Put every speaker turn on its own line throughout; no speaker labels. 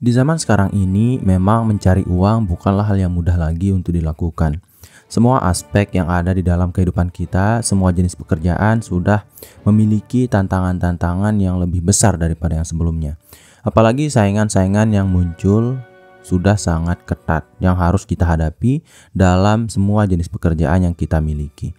Di zaman sekarang ini, memang mencari uang bukanlah hal yang mudah lagi untuk dilakukan. Semua aspek yang ada di dalam kehidupan kita, semua jenis pekerjaan sudah memiliki tantangan-tantangan yang lebih besar daripada yang sebelumnya. Apalagi saingan-saingan yang muncul sudah sangat ketat yang harus kita hadapi dalam semua jenis pekerjaan yang kita miliki.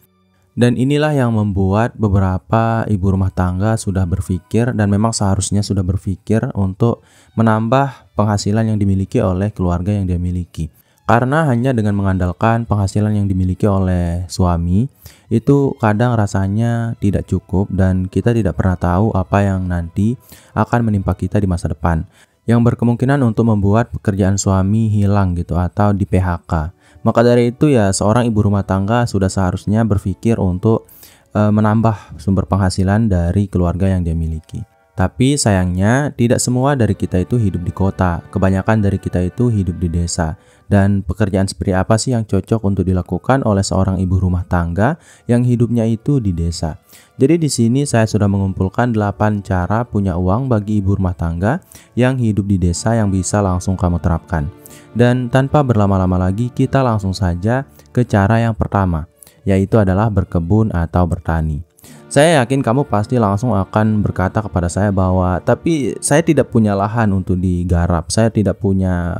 Dan inilah yang membuat beberapa ibu rumah tangga sudah berpikir dan memang seharusnya sudah berpikir untuk menambah penghasilan yang dimiliki oleh keluarga yang dia miliki. Karena hanya dengan mengandalkan penghasilan yang dimiliki oleh suami, itu kadang rasanya tidak cukup dan kita tidak pernah tahu apa yang nanti akan menimpa kita di masa depan. Yang berkemungkinan untuk membuat pekerjaan suami hilang gitu atau di PHK. Maka dari itu ya seorang ibu rumah tangga sudah seharusnya berpikir untuk menambah sumber penghasilan dari keluarga yang dia miliki. Tapi sayangnya tidak semua dari kita itu hidup di kota. Kebanyakan dari kita itu hidup di desa. Dan pekerjaan seperti apa sih yang cocok untuk dilakukan oleh seorang ibu rumah tangga yang hidupnya itu di desa? Jadi di sini saya sudah mengumpulkan 8 cara punya uang bagi ibu rumah tangga yang hidup di desa yang bisa langsung kamu terapkan. Dan tanpa berlama-lama lagi, kita langsung saja ke cara yang pertama, yaitu adalah berkebun atau bertani. Saya yakin kamu pasti langsung akan berkata kepada saya bahwa, tapi saya tidak punya lahan untuk digarap, saya tidak punya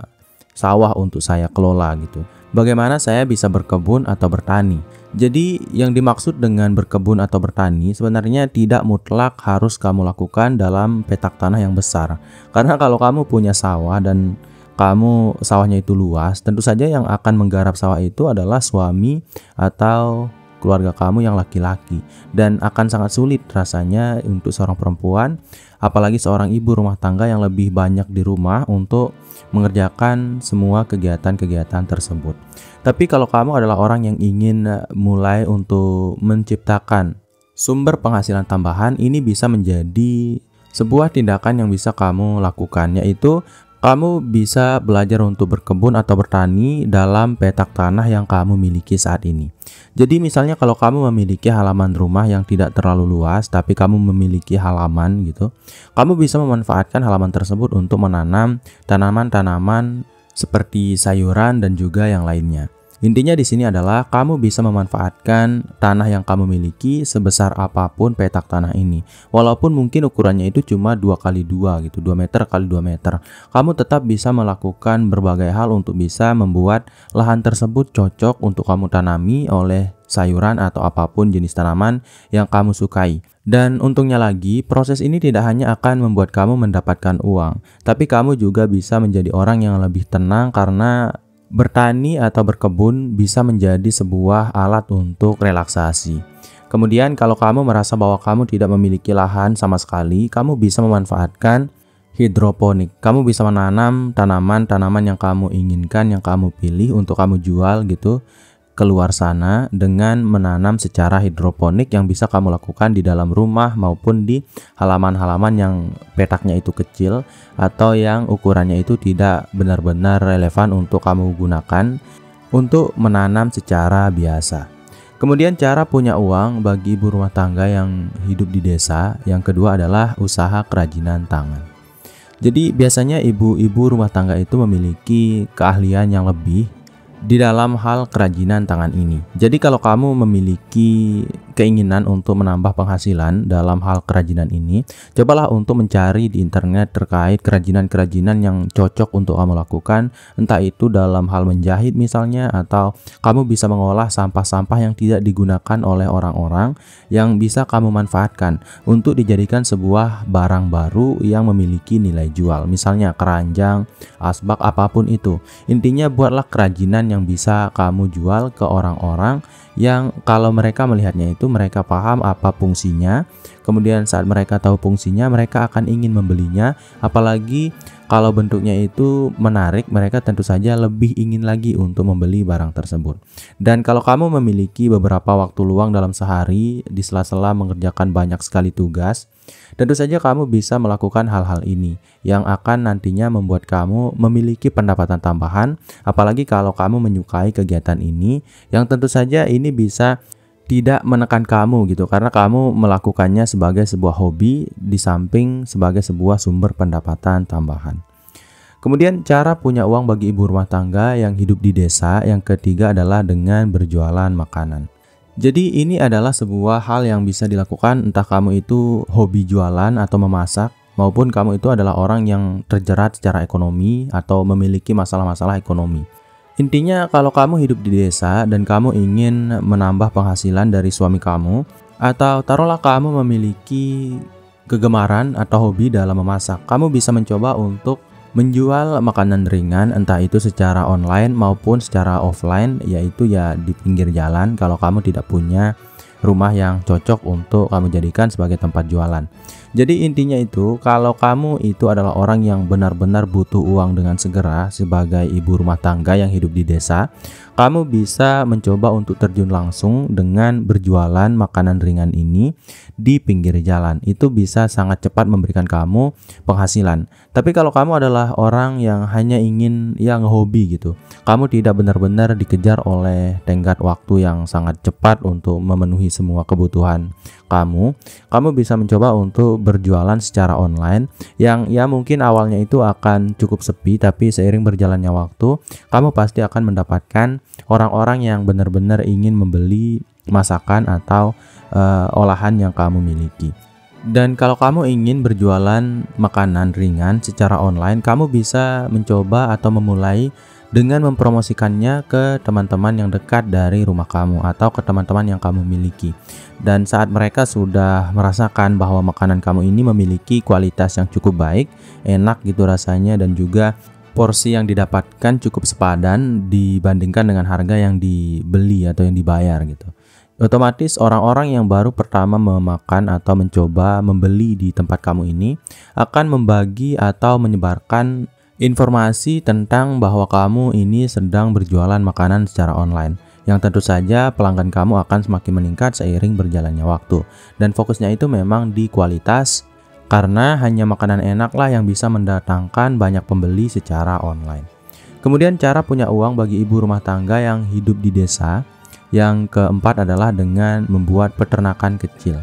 sawah untuk saya kelola gitu. Bagaimana saya bisa berkebun atau bertani? Jadi yang dimaksud dengan berkebun atau bertani sebenarnya tidak mutlak harus kamu lakukan dalam petak tanah yang besar. Karena kalau kamu punya sawah dan kamu sawahnya itu luas, tentu saja yang akan menggarap sawah itu adalah suami atau keluarga kamu yang laki-laki, dan akan sangat sulit rasanya untuk seorang perempuan, apalagi seorang ibu rumah tangga yang lebih banyak di rumah untuk mengerjakan semua kegiatan-kegiatan tersebut. Tapi kalau kamu adalah orang yang ingin mulai untuk menciptakan sumber penghasilan tambahan, ini bisa menjadi sebuah tindakan yang bisa kamu lakukan, yaitu kamu bisa belajar untuk berkebun atau bertani dalam petak tanah yang kamu miliki saat ini. Jadi misalnya kalau kamu memiliki halaman rumah yang tidak terlalu luas, tapi kamu memiliki halaman gitu, kamu bisa memanfaatkan halaman tersebut untuk menanam tanaman-tanaman seperti sayuran dan juga yang lainnya. Intinya di sini adalah kamu bisa memanfaatkan tanah yang kamu miliki sebesar apapun petak tanah ini. Walaupun mungkin ukurannya itu cuma 2x2 gitu, 2 meter x 2 meter. Kamu tetap bisa melakukan berbagai hal untuk bisa membuat lahan tersebut cocok untuk kamu tanami oleh sayuran atau apapun jenis tanaman yang kamu sukai. Dan untungnya lagi, proses ini tidak hanya akan membuat kamu mendapatkan uang, tapi kamu juga bisa menjadi orang yang lebih tenang karena bertani atau berkebun bisa menjadi sebuah alat untuk relaksasi. Kemudian kalau kamu merasa bahwa kamu tidak memiliki lahan sama sekali, kamu bisa memanfaatkan hidroponik. Kamu bisa menanam tanaman-tanaman yang kamu inginkan, yang kamu pilih untuk kamu jual gitu keluar sana dengan menanam secara hidroponik yang bisa kamu lakukan di dalam rumah maupun di halaman-halaman yang petaknya itu kecil atau yang ukurannya itu tidak benar-benar relevan untuk kamu gunakan untuk menanam secara biasa. Kemudian cara punya uang bagi ibu rumah tangga yang hidup di desa, yang kedua adalah usaha kerajinan tangan. Jadi biasanya ibu-ibu rumah tangga itu memiliki keahlian yang lebih di dalam hal kerajinan tangan ini. Jadi kalau kamu memiliki keinginan untuk menambah penghasilan dalam hal kerajinan ini, cobalah untuk mencari di internet terkait kerajinan-kerajinan yang cocok untuk kamu lakukan, entah itu dalam hal menjahit misalnya, atau kamu bisa mengolah sampah-sampah yang tidak digunakan oleh orang-orang yang bisa kamu manfaatkan untuk dijadikan sebuah barang baru yang memiliki nilai jual, misalnya keranjang, asbak, apapun itu. Intinya buatlah kerajinan yang bisa kamu jual ke orang-orang yang kalau mereka melihatnya itu mereka paham apa fungsinya. Kemudian saat mereka tahu fungsinya, mereka akan ingin membelinya. Apalagi kalau bentuknya itu menarik, mereka tentu saja lebih ingin lagi untuk membeli barang tersebut. Dan kalau kamu memiliki beberapa waktu luang dalam sehari di sela-sela mengerjakan banyak sekali tugas, tentu saja kamu bisa melakukan hal-hal ini yang akan nantinya membuat kamu memiliki pendapatan tambahan, apalagi kalau kamu menyukai kegiatan ini, yang tentu saja ini bisa tidak menekan kamu gitu, karena kamu melakukannya sebagai sebuah hobi di samping sebagai sebuah sumber pendapatan tambahan. Kemudian cara punya uang bagi ibu rumah tangga yang hidup di desa yang ketiga adalah dengan berjualan makanan. Jadi ini adalah sebuah hal yang bisa dilakukan entah kamu itu hobi jualan atau memasak maupun kamu itu adalah orang yang terjerat secara ekonomi atau memiliki masalah-masalah ekonomi. Intinya kalau kamu hidup di desa dan kamu ingin menambah penghasilan dari suami kamu atau taruhlah kamu memiliki kegemaran atau hobi dalam memasak, kamu bisa mencoba untuk menjual makanan ringan entah itu secara online maupun secara offline, yaitu ya di pinggir jalan kalau kamu tidak punya rumah yang cocok untuk kamu jadikan sebagai tempat jualan. Jadi intinya itu kalau kamu itu adalah orang yang benar-benar butuh uang dengan segera sebagai ibu rumah tangga yang hidup di desa, kamu bisa mencoba untuk terjun langsung dengan berjualan makanan ringan ini di pinggir jalan. Itu bisa sangat cepat memberikan kamu penghasilan. Tapi kalau kamu adalah orang yang hanya ingin yang hobi gitu, kamu tidak benar-benar dikejar oleh tenggat waktu yang sangat cepat untuk memenuhi semua kebutuhan kamu bisa mencoba untuk berjualan secara online yang ya mungkin awalnya itu akan cukup sepi, tapi seiring berjalannya waktu kamu pasti akan mendapatkan orang-orang yang benar-benar ingin membeli masakan atau olahan yang kamu miliki. Dan kalau kamu ingin berjualan makanan ringan secara online, kamu bisa mencoba atau memulai dengan mempromosikannya ke teman-teman yang dekat dari rumah kamu atau ke teman-teman yang kamu miliki. Dan saat mereka sudah merasakan bahwa makanan kamu ini memiliki kualitas yang cukup baik, enak gitu rasanya, dan juga porsi yang didapatkan cukup sepadan dibandingkan dengan harga yang dibeli atau yang dibayar gitu. Otomatis orang-orang yang baru pertama memakan atau mencoba membeli di tempat kamu ini akan membagi atau menyebarkan informasi tentang bahwa kamu ini sedang berjualan makanan secara online, yang tentu saja pelanggan kamu akan semakin meningkat seiring berjalannya waktu. Dan fokusnya itu memang di kualitas, karena hanya makanan enaklah yang bisa mendatangkan banyak pembeli secara online. Kemudian cara punya uang bagi ibu rumah tangga yang hidup di desa yang keempat adalah dengan membuat peternakan kecil.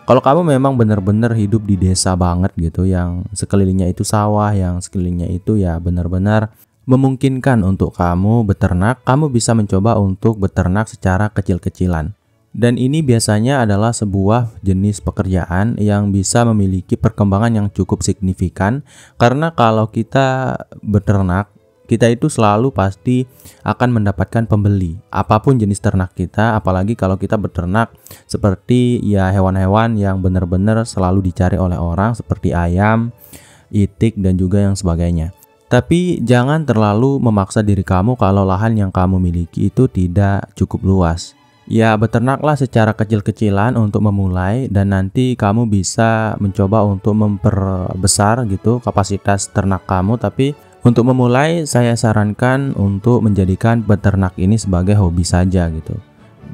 Kalau kamu memang benar-benar hidup di desa banget gitu, yang sekelilingnya itu sawah, yang sekelilingnya itu ya benar-benar memungkinkan untuk kamu beternak, kamu bisa mencoba untuk beternak secara kecil-kecilan. Dan ini biasanya adalah sebuah jenis pekerjaan yang bisa memiliki perkembangan yang cukup signifikan, karena kalau kita beternak, kita itu selalu pasti akan mendapatkan pembeli apapun jenis ternak kita, apalagi kalau kita beternak seperti ya hewan-hewan yang benar-benar selalu dicari oleh orang seperti ayam, itik, dan juga yang sebagainya. Tapi jangan terlalu memaksa diri kamu kalau lahan yang kamu miliki itu tidak cukup luas. Ya beternaklah secara kecil-kecilan untuk memulai, dan nanti kamu bisa mencoba untuk memperbesar gitu kapasitas ternak kamu. Tapi untuk memulai saya sarankan untuk menjadikan beternak ini sebagai hobi saja gitu.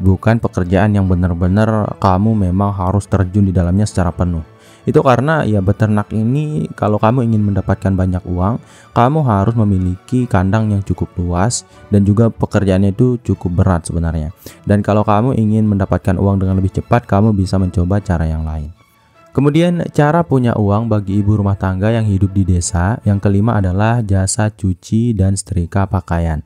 Bukan pekerjaan yang benar-benar kamu memang harus terjun di dalamnya secara penuh. Itu karena ya beternak ini kalau kamu ingin mendapatkan banyak uang, kamu harus memiliki kandang yang cukup luas dan juga pekerjaannya itu cukup berat sebenarnya. Dan kalau kamu ingin mendapatkan uang dengan lebih cepat, kamu bisa mencoba cara yang lain. Kemudian cara punya uang bagi ibu rumah tangga yang hidup di desa yang kelima adalah jasa cuci dan setrika pakaian.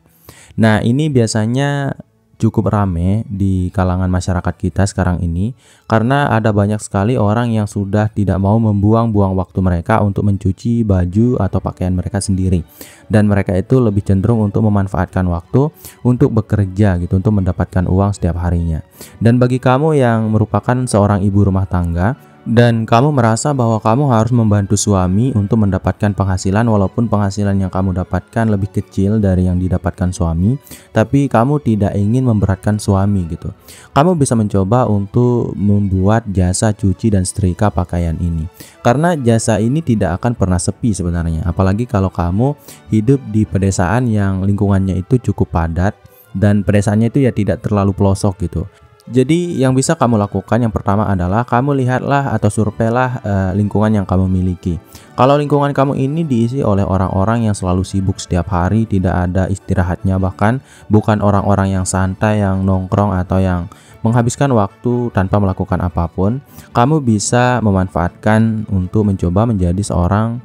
Nah ini biasanya cukup rame di kalangan masyarakat kita sekarang ini, karena ada banyak sekali orang yang sudah tidak mau membuang-buang waktu mereka untuk mencuci baju atau pakaian mereka sendiri, dan mereka itu lebih cenderung untuk memanfaatkan waktu untuk bekerja gitu, untuk mendapatkan uang setiap harinya. Dan bagi kamu yang merupakan seorang ibu rumah tangga dan kamu merasa bahwa kamu harus membantu suami untuk mendapatkan penghasilan, walaupun penghasilan yang kamu dapatkan lebih kecil dari yang didapatkan suami, tapi kamu tidak ingin memberatkan suami gitu, kamu bisa mencoba untuk membuat jasa cuci dan setrika pakaian ini, karena jasa ini tidak akan pernah sepi sebenarnya, apalagi kalau kamu hidup di pedesaan yang lingkungannya itu cukup padat dan pedesaannya itu ya tidak terlalu pelosok gitu. Jadi yang bisa kamu lakukan yang pertama adalah kamu lihatlah atau surveilah lingkungan yang kamu miliki. Kalau lingkungan kamu ini diisi oleh orang-orang yang selalu sibuk setiap hari, tidak ada istirahatnya, bahkan bukan orang-orang yang santai, yang nongkrong atau yang menghabiskan waktu tanpa melakukan apapun, kamu bisa memanfaatkan untuk mencoba menjadi seorang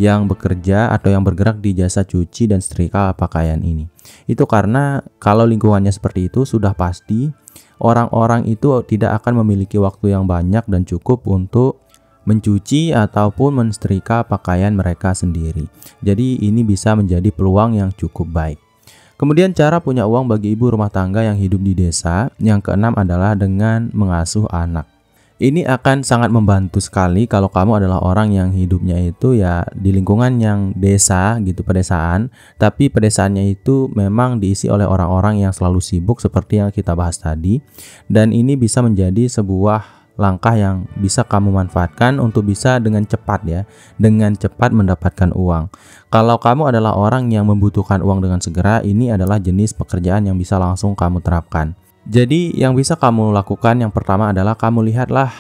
yang bekerja atau yang bergerak di jasa cuci dan setrika pakaian ini. Itu karena kalau lingkungannya seperti itu, sudah pasti orang-orang itu tidak akan memiliki waktu yang banyak dan cukup untuk mencuci ataupun mensetrika pakaian mereka sendiri. Jadi ini bisa menjadi peluang yang cukup baik. Kemudian cara punya uang bagi ibu rumah tangga yang hidup di desa, yang keenam adalah dengan mengasuh anak. Ini akan sangat membantu sekali kalau kamu adalah orang yang hidupnya itu ya di lingkungan yang desa gitu, pedesaan, tapi pedesaannya itu memang diisi oleh orang-orang yang selalu sibuk seperti yang kita bahas tadi, dan ini bisa menjadi sebuah langkah yang bisa kamu manfaatkan untuk bisa dengan cepat mendapatkan uang. Kalau kamu adalah orang yang membutuhkan uang dengan segera, ini adalah jenis pekerjaan yang bisa langsung kamu terapkan. Jadi yang bisa kamu lakukan yang pertama adalah kamu lihatlah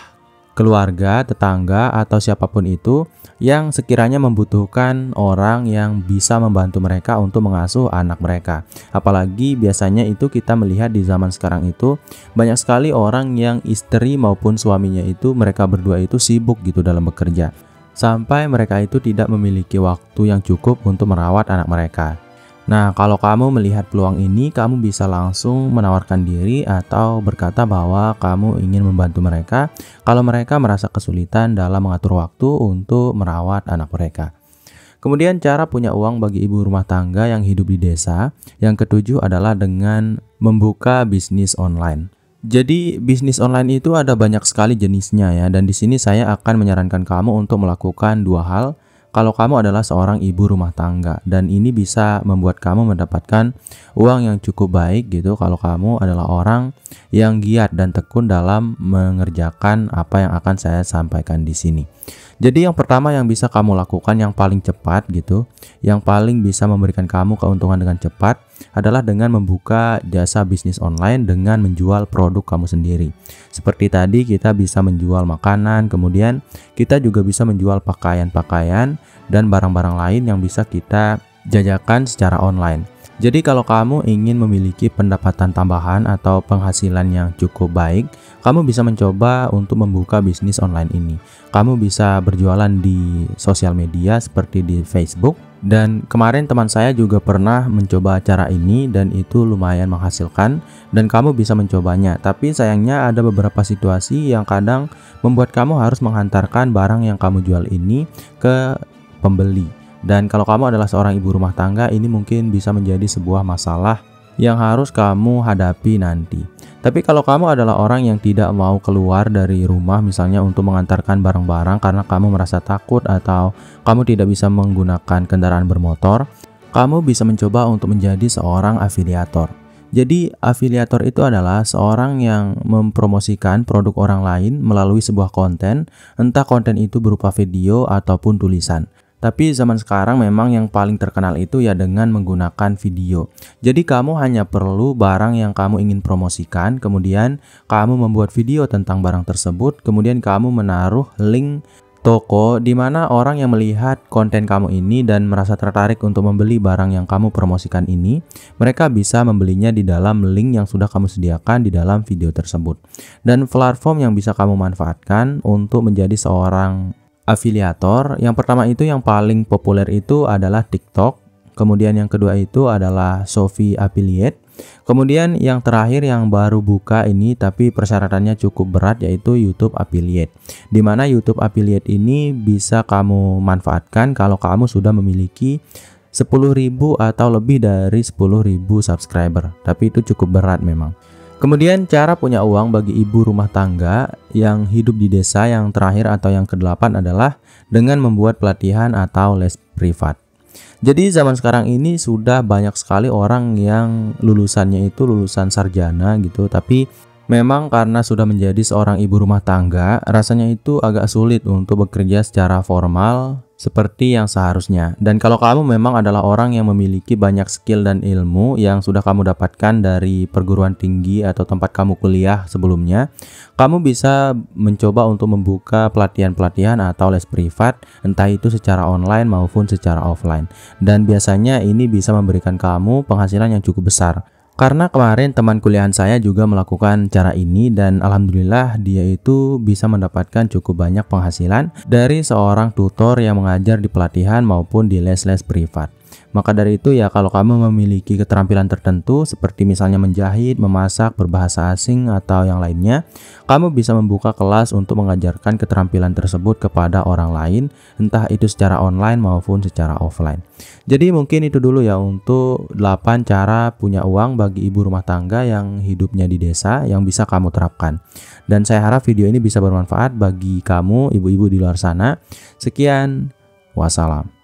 keluarga, tetangga, atau siapapun itu yang sekiranya membutuhkan orang yang bisa membantu mereka untuk mengasuh anak mereka. Apalagi biasanya itu kita melihat di zaman sekarang itu banyak sekali orang yang istri maupun suaminya itu mereka berdua itu sibuk gitu dalam bekerja, sampai mereka itu tidak memiliki waktu yang cukup untuk merawat anak mereka. Nah, kalau kamu melihat peluang ini, kamu bisa langsung menawarkan diri atau berkata bahwa kamu ingin membantu mereka kalau mereka merasa kesulitan dalam mengatur waktu untuk merawat anak mereka. Kemudian cara punya uang bagi ibu rumah tangga yang hidup di desa, yang ketujuh adalah dengan membuka bisnis online. Jadi bisnis online itu ada banyak sekali jenisnya ya, dan di sini saya akan menyarankan kamu untuk melakukan dua hal. Kalau kamu adalah seorang ibu rumah tangga, dan ini bisa membuat kamu mendapatkan uang yang cukup baik gitu kalau kamu adalah orang yang giat dan tekun dalam mengerjakan apa yang akan saya sampaikan di sini. Jadi yang pertama yang bisa kamu lakukan yang paling cepat gitu, yang paling bisa memberikan kamu keuntungan dengan cepat adalah dengan membuka jasa bisnis online dengan menjual produk kamu sendiri. Seperti tadi kita bisa menjual makanan, kemudian kita juga bisa menjual pakaian-pakaian dan barang-barang lain yang bisa kita jajakan secara online. Jadi kalau kamu ingin memiliki pendapatan tambahan atau penghasilan yang cukup baik, kamu bisa mencoba untuk membuka bisnis online ini. Kamu bisa berjualan di sosial media seperti di Facebook, dan kemarin teman saya juga pernah mencoba cara ini dan itu lumayan menghasilkan dan kamu bisa mencobanya. Tapi sayangnya ada beberapa situasi yang kadang membuat kamu harus menghantarkan barang yang kamu jual ini ke pembeli. Dan kalau kamu adalah seorang ibu rumah tangga, ini mungkin bisa menjadi sebuah masalah yang harus kamu hadapi nanti. Tapi kalau kamu adalah orang yang tidak mau keluar dari rumah misalnya untuk mengantarkan barang-barang karena kamu merasa takut atau kamu tidak bisa menggunakan kendaraan bermotor, kamu bisa mencoba untuk menjadi seorang afiliator. Jadi afiliator itu adalah seorang yang mempromosikan produk orang lain melalui sebuah konten, entah konten itu berupa video ataupun tulisan. Tapi zaman sekarang memang yang paling terkenal itu ya dengan menggunakan video. Jadi kamu hanya perlu barang yang kamu ingin promosikan, kemudian kamu membuat video tentang barang tersebut, kemudian kamu menaruh link toko di mana orang yang melihat konten kamu ini dan merasa tertarik untuk membeli barang yang kamu promosikan ini, mereka bisa membelinya di dalam link yang sudah kamu sediakan di dalam video tersebut. Dan platform yang bisa kamu manfaatkan untuk menjadi seorang afiliator, yang pertama itu yang paling populer itu adalah TikTok, kemudian yang kedua itu adalah Shopee Affiliate, kemudian yang terakhir yang baru buka ini tapi persyaratannya cukup berat yaitu YouTube Affiliate. Dimana YouTube Affiliate ini bisa kamu manfaatkan kalau kamu sudah memiliki 10.000 atau lebih dari 10.000 subscriber, tapi itu cukup berat memang. Kemudian cara punya uang bagi ibu rumah tangga yang hidup di desa yang terakhir atau yang ke-8 adalah dengan membuat pelatihan atau les privat. Jadi zaman sekarang ini sudah banyak sekali orang yang lulusannya itu lulusan sarjana gitu, tapi memang karena sudah menjadi seorang ibu rumah tangga, rasanya itu agak sulit untuk bekerja secara formal seperti yang seharusnya. Dan kalau kamu memang adalah orang yang memiliki banyak skill dan ilmu yang sudah kamu dapatkan dari perguruan tinggi atau tempat kamu kuliah sebelumnya, kamu bisa mencoba untuk membuka pelatihan-pelatihan atau les privat, entah itu secara online maupun secara offline. Dan biasanya ini bisa memberikan kamu penghasilan yang cukup besar. Karena kemarin teman kuliahan saya juga melakukan cara ini dan alhamdulillah dia itu bisa mendapatkan cukup banyak penghasilan dari seorang tutor yang mengajar di pelatihan maupun di les-les privat. Maka dari itu ya, kalau kamu memiliki keterampilan tertentu seperti misalnya menjahit, memasak, berbahasa asing atau yang lainnya, kamu bisa membuka kelas untuk mengajarkan keterampilan tersebut kepada orang lain, entah itu secara online maupun secara offline. Jadi mungkin itu dulu ya untuk 8 cara punya uang bagi ibu rumah tangga yang hidupnya di desa yang bisa kamu terapkan. Dan saya harap video ini bisa bermanfaat bagi kamu ibu-ibu di luar sana. Sekian, wassalam.